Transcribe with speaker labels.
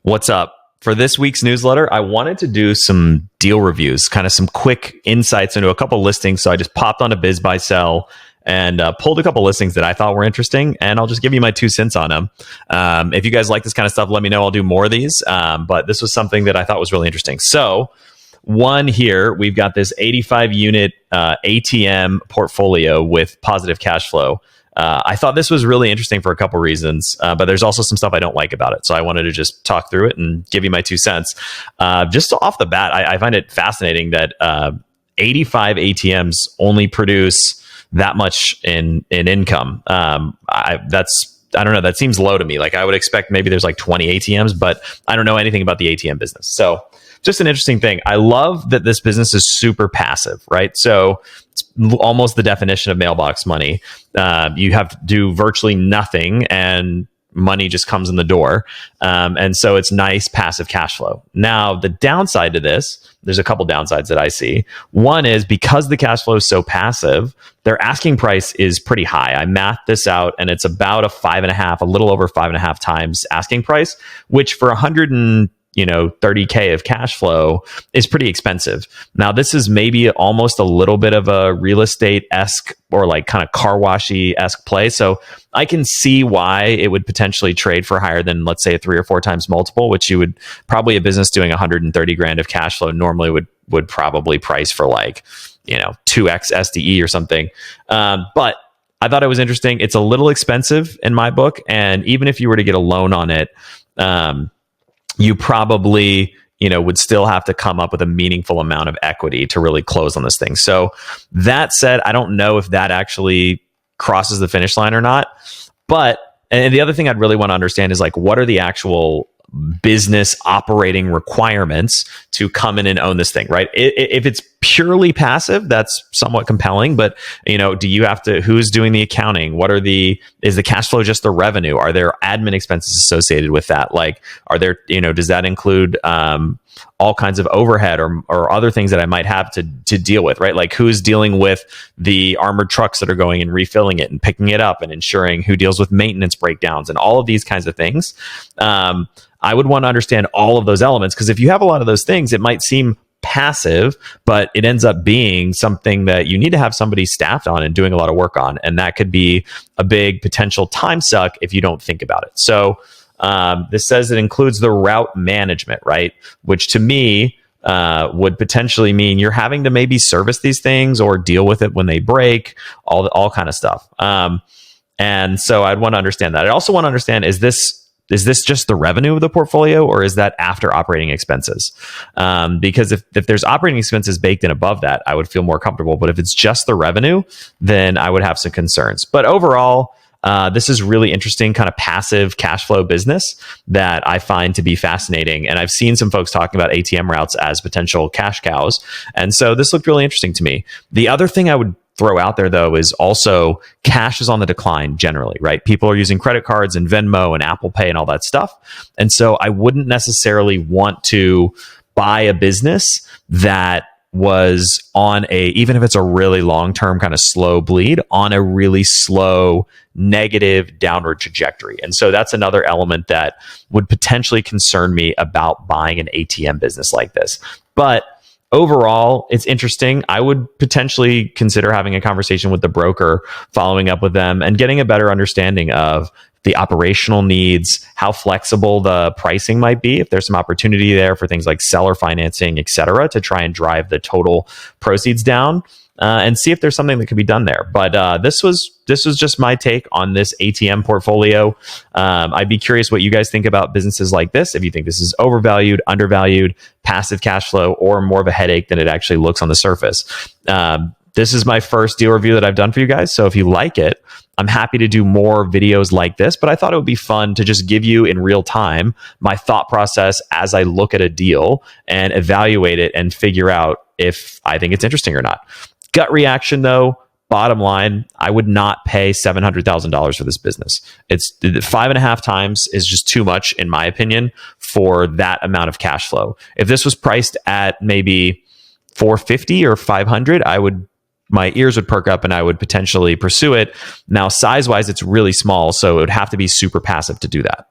Speaker 1: What's up? For this week's newsletter, I wanted to do some deal reviews, kind of some quick insights into a couple listings. So I just popped onto BizBuySell and pulled a couple listings that I thought were interesting, and I'll just give you my 2 cents on them. If you guys like this kind of stuff, let me know. I'll do more of these. But this was something that I thought was really interesting. So one here, we've got this 85 unit ATM portfolio with positive cash flow. I thought this was really interesting for a couple reasons, but there's also some stuff I don't like about it. So I wanted to just talk through it and give you my 2 cents. Just off the bat, I find it fascinating that 85 ATMs only produce that much in income. I don't know. That seems low to me. Like I would expect maybe there's like 20 ATMs, but I don't know anything about the ATM business. So just an interesting thing. I love that this business is super passive, right? So it's almost the definition of mailbox money. You have to do virtually nothing and money just comes in the door. And so it's nice passive cash flow. Now, the downside to this, there's a couple downsides that I see. One is because the cash flow is so passive, their asking price is pretty high. I mathed this out and it's about a little over 5.5 times asking price, which for 30K of cash flow is pretty expensive. Now, this is maybe almost a little bit of a real estate-esque or like kind of car washy-esque play. So I can see why it would potentially trade for higher than, let's say, a 3 or 4 times multiple, which you would probably a business doing 130 grand of cash flow normally would probably price for like, 2x SDE or something. But I thought it was interesting. It's a little expensive in my book. And even if you were to get a loan on it, you probably, would still have to come up with a meaningful amount of equity to really close on this thing. So that said, I don't know if that actually crosses the finish line or not. And the other thing I'd really want to understand is like, what are the actual business operating requirements to come in and own this thing, right? If it's purely passive, that's somewhat compelling, but do you have to, who's doing the accounting? Is the cash flow just the revenue? Are there admin expenses associated with that? Like, are there, does that include all kinds of overhead or other things that I might have to deal with, right? Like who's dealing with the armored trucks that are going and refilling it and picking it up and ensuring who deals with maintenance breakdowns and all of these kinds of things. I would want to understand all of those elements, because if you have a lot of those things, it might seem passive, but it ends up being something that you need to have somebody staffed on and doing a lot of work on. And that could be a big potential time suck if you don't think about it. So this says it includes the route management, right? Which to me would potentially mean you're having to maybe service these things or deal with it when they break, all kind of stuff. And so I'd want to understand that. I also want to understand, is this just the revenue of the portfolio, or is that after operating expenses? Because if there's operating expenses baked in above that, I would feel more comfortable. But if it's just the revenue, then I would have some concerns. But overall, this is really interesting kind of passive cash flow business that I find to be fascinating. And I've seen some folks talking about ATM routes as potential cash cows. And so this looked really interesting to me. The other thing I would throw out there, though, is also cash is on the decline generally, right? People are using credit cards and Venmo and Apple Pay and all that stuff. And so I wouldn't necessarily want to buy a business that was on even if it's a really long-term kind of slow bleed, on a really slow negative downward trajectory. And so that's another element that would potentially concern me about buying an ATM business like this. But overall, it's interesting. I would potentially consider having a conversation with the broker, following up with them, and getting a better understanding of the operational needs, how flexible the pricing might be, if there's some opportunity there for things like seller financing, et cetera, to try and drive the total proceeds down, and see if there's something that could be done there. But this was just my take on this ATM portfolio. I'd be curious what you guys think about businesses like this. If you think this is overvalued, undervalued, passive cash flow, or more of a headache than it actually looks on the surface. This is my first deal review that I've done for you guys. So if you like it, I'm happy to do more videos like this, but I thought it would be fun to just give you in real time my thought process as I look at a deal and evaluate it and figure out if I think it's interesting or not. Gut reaction, though, bottom line, I would not pay $700,000 for this business. It's 5.5 times is just too much, in my opinion, for that amount of cash flow. If this was priced at maybe 450 or 500, my ears would perk up and I would potentially pursue it. Now, size-wise, it's really small, so it would have to be super passive to do that.